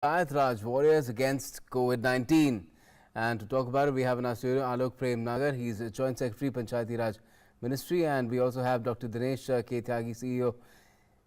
Panchayat Raj Warriors against COVID-19. And to talk about it, we have in our studio Alok Prem Nagar. He's a Joint Secretary, Panchayati Raj Ministry. And we also have Dr. Dinesh K. Tyagi, CEO,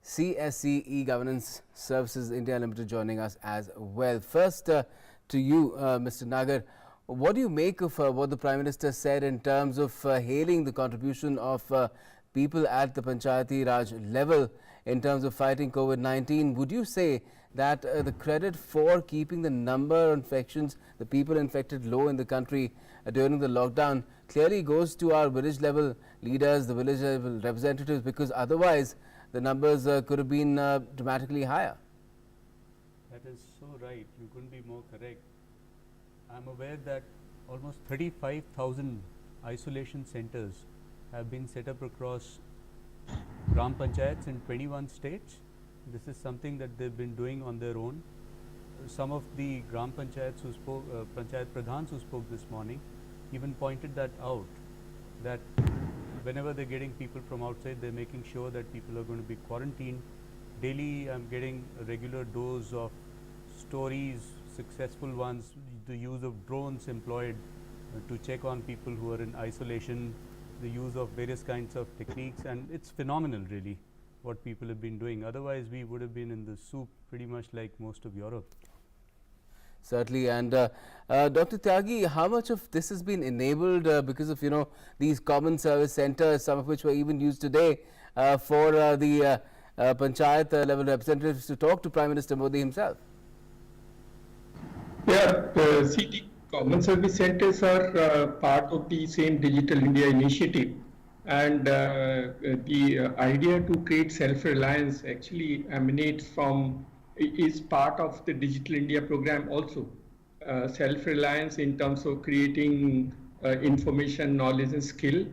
CSC E-Governance Services India Limited, joining us as well. First, to you, Mr. Nagar, what do you make of what the Prime Minister said in terms of hailing the contribution of people at the Panchayati Raj level in terms of fighting COVID-19? Would you say that the credit for keeping the number of infections, the people infected, low in the country during the lockdown clearly goes to our village level leaders, the village level representatives, because otherwise the numbers could have been dramatically higher? That is so right. You couldn't be more correct. I'm aware that almost 35,000 isolation centers have been set up across Gram Panchayats in 21 states. This is something that they've been doing on their own. Some of the Gram Panchayats who spoke, Panchayat Pradhans who spoke this morning, even pointed that out, that whenever they're getting people from outside, they're making sure that people are going to be quarantined. Daily, I'm getting a regular dose of stories, successful ones, the use of drones employed to check on people who are in isolation, the use of various kinds of techniques, and it's phenomenal really what people have been doing. Otherwise we would have been in the soup pretty much like most of Europe. Certainly. And Dr. Tyagi, how much of this has been enabled because of, these common service centers, some of which were even used today for the Panchayat level representatives to talk to Prime Minister Modi himself? Yeah, the common service centers are part of the same Digital India initiative. And the idea to create self-reliance actually emanates from, is part of the Digital India program also. Self-reliance in terms of creating information, knowledge and skill,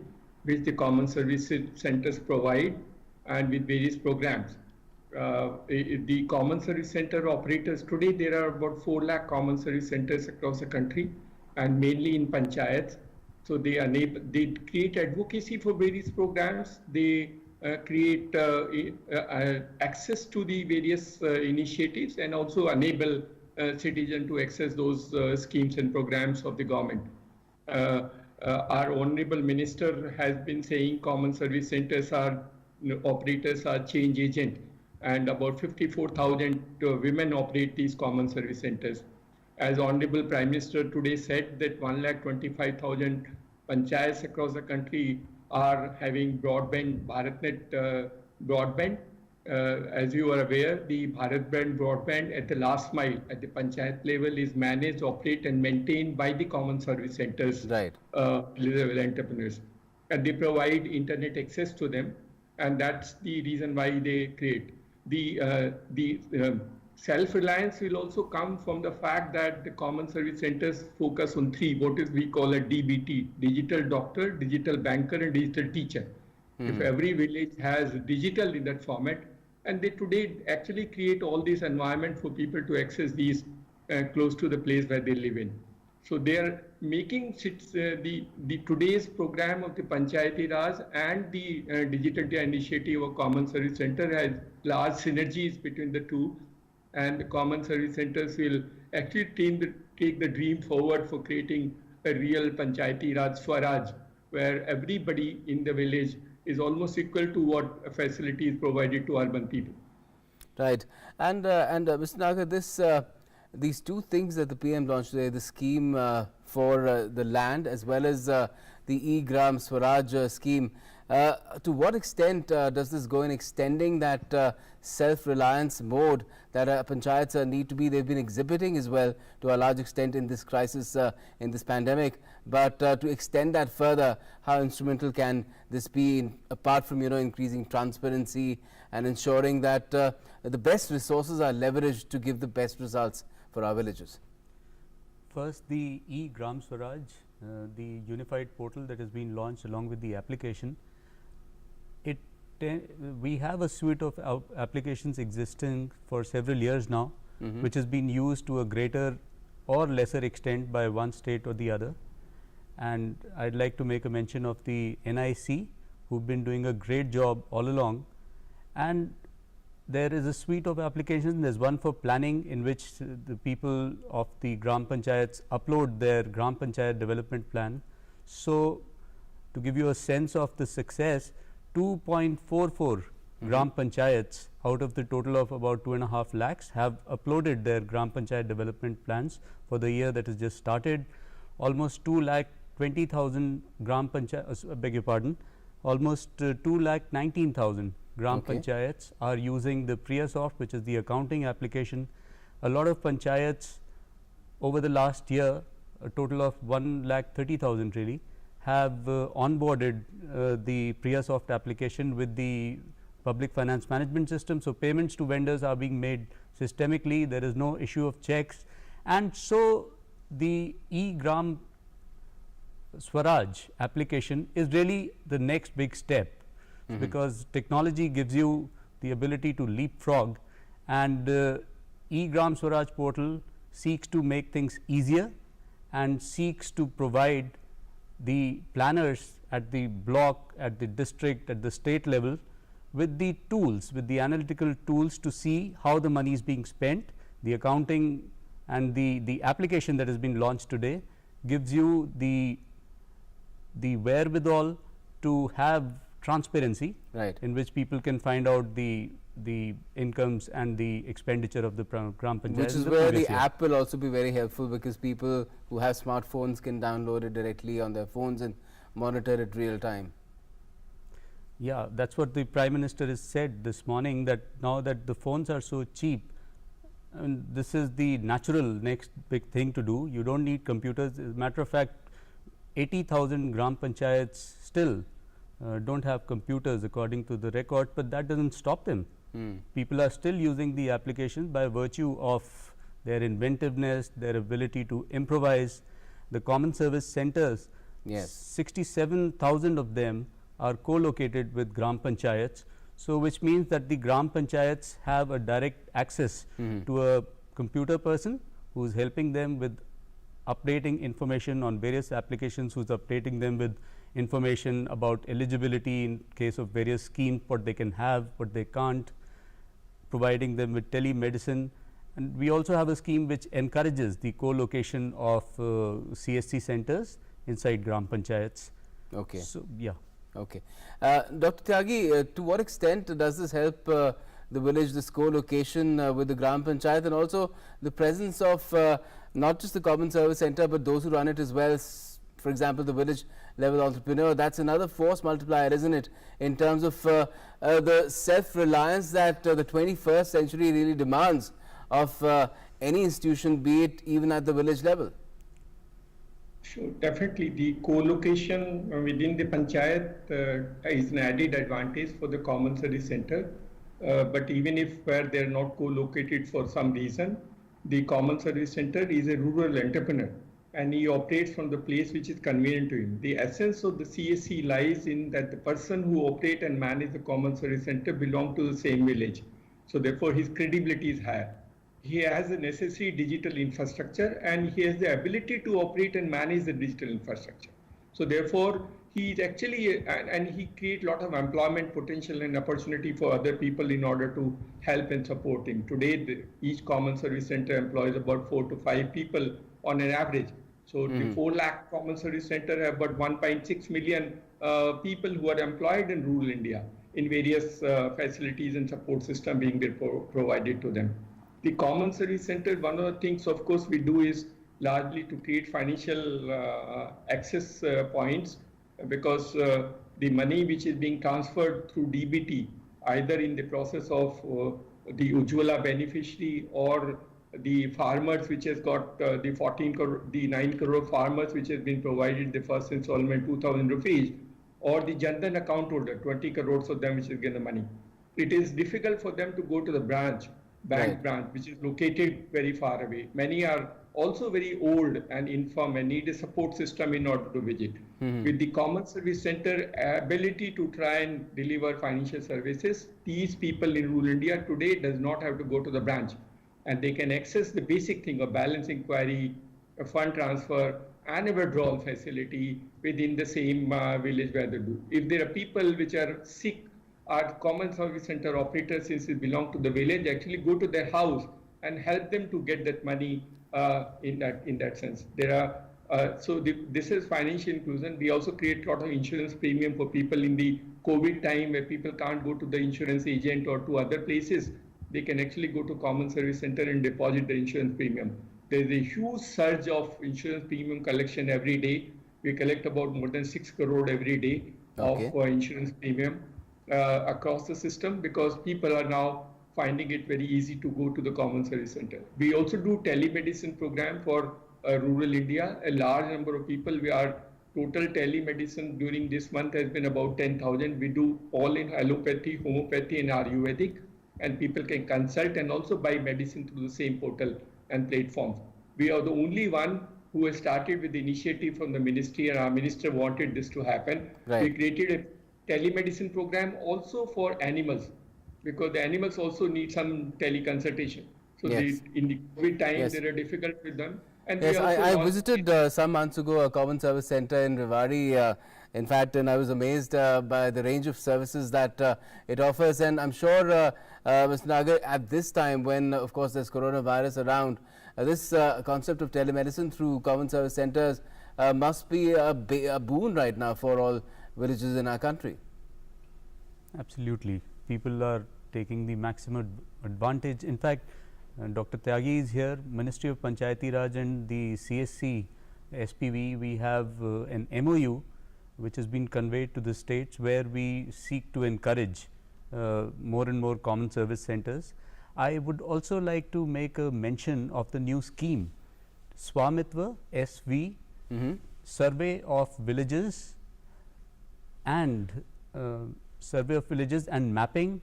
which the common service centers provide, and with various programs. The common service center operators, today there are about 4 lakh common service centers across the country, and mainly in panchayats. So they create advocacy for various programs. They create access to the various initiatives, and also enable citizens to access those schemes and programs of the government. Our Honorable Minister has been saying common service centers are, operators are change agent, and about 54,000 women operate these common service centers. As Honorable Prime Minister today said, that 1,25,000 panchayats across the country are having broadband, BharatNet broadband. As you are aware, the BharatNet broadband at the last mile at the panchayat level is managed, operated and maintained by the common service centers, right, level entrepreneurs. And they provide internet access to them, and that's the reason why they create. The self-reliance will also come from the fact that the common service centers focus on 3, what is we call a DBT, digital doctor, digital banker and digital teacher. If every village has digital in that format, and they today actually create all this environment for people to access these close to the place where they live in. So they are making the today's program of the Panchayati Raj and the Digital India initiative of Common Service Center has large synergies between the two, and the common service centers will actually take the dream forward for creating a real Panchayati Raj Swaraj, where everybody in the village is almost equal to what facility is provided to urban people. Right. And Mr. Nagar, these two things that the PM launched today, the scheme for the land as well as the E-Gram Swaraj scheme, to what extent does this go in extending that self-reliance mode that panchayats need to be, they've been exhibiting as well to a large extent in this crisis, in this pandemic, but to extend that further, how instrumental can this be apart from, increasing transparency and ensuring that the best resources are leveraged to give the best results for our villages? First, the E-Gram Swaraj, the unified portal that has been launched along with the application. We have a suite of applications existing for several years now, which has been used to a greater or lesser extent by one state or the other. And I'd like to make a mention of the NIC, who've been doing a great job all along. And there is a suite of applications. There's one for planning, in which the people of the Gram Panchayats upload their Gram Panchayat development plan. So, to give you a sense of the success, 2.44 Gram Panchayats out of the total of about 2.5 lakhs have uploaded their Gram Panchayat development plans for the year that has just started. Almost 2,20,000 Gram Panchayats, beg your pardon, almost 2,19,000 Gram Okay. Panchayats are using the PriyaSoft, which is the accounting application. A lot of Panchayats over the last year, a total of 1,30,000 really, have onboarded the PriyaSoft application with the public finance management system. So, payments to vendors are being made systemically, there is no issue of checks, and so the e-Gram Swaraj application is really the next big step, because technology gives you the ability to leapfrog, and e-Gram Swaraj portal seeks to make things easier and seeks to provide the planners at the block, at the district, at the state level with the tools, with the analytical tools to see how the money is being spent. The accounting and the application that has been launched today gives you the wherewithal to have transparency, Right. in which people can find out the incomes and the expenditure of the Gram Panchayat. Which in is the where previous the year. app will also be very helpful, because people who have smartphones can download it directly on their phones and monitor it real time. Yeah, that's what the Prime Minister has said this morning, that now that the phones are so cheap, and this is the natural next big thing to do. You don't need computers. As a matter of fact, 80,000 Gram Panchayats still don't have computers according to the record, but that doesn't stop them. People are still using the application by virtue of their inventiveness, their ability to improvise. The common service centers, Yes. 67,000 of them are co-located with Gram Panchayats. So, which means that the Gram Panchayats have a direct access to a computer person who is helping them with updating information on various applications, who is updating them with information about eligibility in case of various schemes, what they can have, what they can't, providing them with telemedicine. And we also have a scheme which encourages the co-location of CSC centers inside Gram Panchayats. Okay. So, yeah. Okay. Dr. Tyagi, to what extent does this help the village, this co-location with the Gram Panchayat, and also the presence of not just the common service center, but those who run it as well, for example, the village level entrepreneur? That's another force multiplier, isn't it, in terms of the self-reliance that the 21st century really demands of any institution, be it even at the village level? Sure, definitely. The co-location within the panchayat is an added advantage for the common service center. But even if where they are not co-located for some reason, the common service center is a rural entrepreneur, and he operates from the place which is convenient to him. The essence of the CSC lies in that the person who operate and manage the common service center belong to the same village. So therefore, his credibility is higher. He has the necessary digital infrastructure, and he has the ability to operate and manage the digital infrastructure. So therefore, he is actually, and he creates a lot of employment potential and opportunity for other people in order to help and support him. Today, each common service center employs about 4 to 5 people on an average. So the 4 lakh common service center have about 1.6 million people who are employed in rural India in various facilities and support system being provided to them. The common service center, one of the things, of course, we do is largely to create financial access points, because the money which is being transferred through DBT, either in the process of the Ujjwala beneficiary or the farmers which has got the 9 crore farmers which has been provided the first installment 2,000 rupees, or the Jan Dhan account holder, 20 crores of them which is getting the money. It is difficult for them to go to the bank branch, which is located very far away. Many are also very old and infirm and need a support system in order to visit. With the common service center ability to try and deliver financial services, these people in rural India today does not have to go to the branch, and they can access the basic thing of balance inquiry, a fund transfer, and a withdrawal facility within the same village where they do. If there are people which are sick our common service center operators, since it belong to the village, actually go to their house and help them to get that money in that sense. This is financial inclusion. We also create a lot of insurance premium for people in the COVID time where people can't go to the insurance agent or to other places. They can actually go to common service center and deposit the insurance premium. There's a huge surge of insurance premium collection every day. We collect about more than 6 crore every day of insurance premium across the system, because people are now finding it very easy to go to the common service center. We also do telemedicine program for rural India. A large number of people, our total telemedicine during this month has been about 10,000. We do all in allopathy, homeopathy and Ayurvedic, and people can consult and also buy medicine through the same portal and platforms. We are the only one who has started with the initiative from the ministry, and our minister wanted this to happen. Right. We created a telemedicine program also for animals, because the animals also need some teleconsultation. So Yes. in the COVID time, Yes. there are difficult with them. And Yes, we also I launched visited some months ago a common service center in Rewari, in fact, and I was amazed by the range of services that it offers. And I'm sure, Mr. Nagar, at this time when, of course, there's coronavirus around, this concept of telemedicine through common service centers must be a boon right now for all villages in our country. Absolutely. People are taking the maximum advantage. In fact, Dr. Tyagi is here, Ministry of Panchayati Raj and the CSC SPV. We have an MOU which has been conveyed to the states, where we seek to encourage more and more common service centers. I would also like to make a mention of the new scheme, Swamitva SV, Survey of Villages and mapping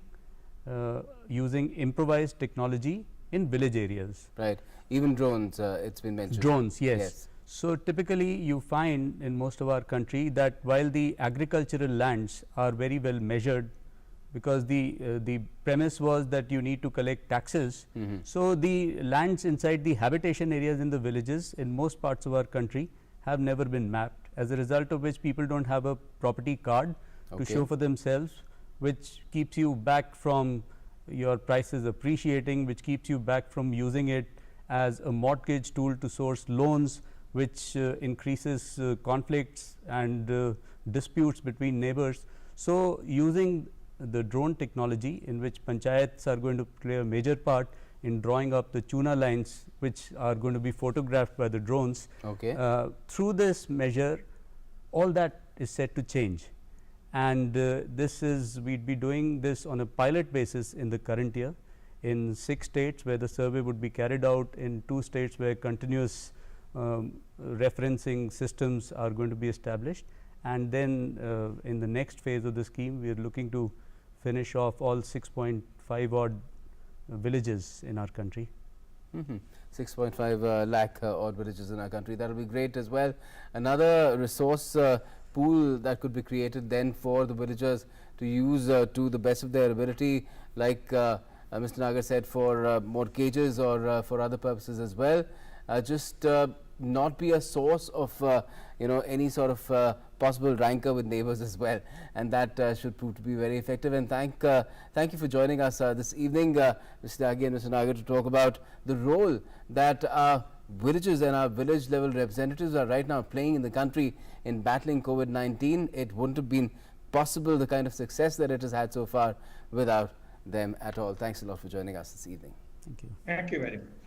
using improvised technology in village areas. Right. Even drones, it's been mentioned. Drones, yes. Yes. So typically you find in most of our country that while the agricultural lands are very well measured, because the premise was that you need to collect taxes. So the lands inside the habitation areas in the villages in most parts of our country have never been mapped, as a result of which people don't have a property card to show for themselves, which keeps you back from your prices appreciating, which keeps you back from using it as a mortgage tool to source loans, which increases conflicts and disputes between neighbors. So using the drone technology, in which panchayats are going to play a major part in drawing up the Chuna lines, which are going to be photographed by the drones. Through this measure, all that is set to change. And we'd be doing this on a pilot basis in the current year in 6 states, where the survey would be carried out, in 2 states where continuous referencing systems are going to be established. And then in the next phase of the scheme, we are looking to finish off all 6.5 odd villages in our country. 6.5 lakh odd villages in our country. That will be great as well. Another resource pool that could be created then for the villagers to use to the best of their ability, like Mr. Nagar said, for mortgages or for other purposes as well. Just not be a source of any sort of possible rancor with neighbors as well, and that should prove to be very effective. And thank you for joining us this evening, Mr. Tyagi and Mr. Nagar, to talk about the role that our villages and our village level representatives are right now playing in the country in battling COVID-19. It wouldn't have been possible, the kind of success that it has had so far, without them at all. Thanks a lot for joining us this evening. Thank you. Thank you very much.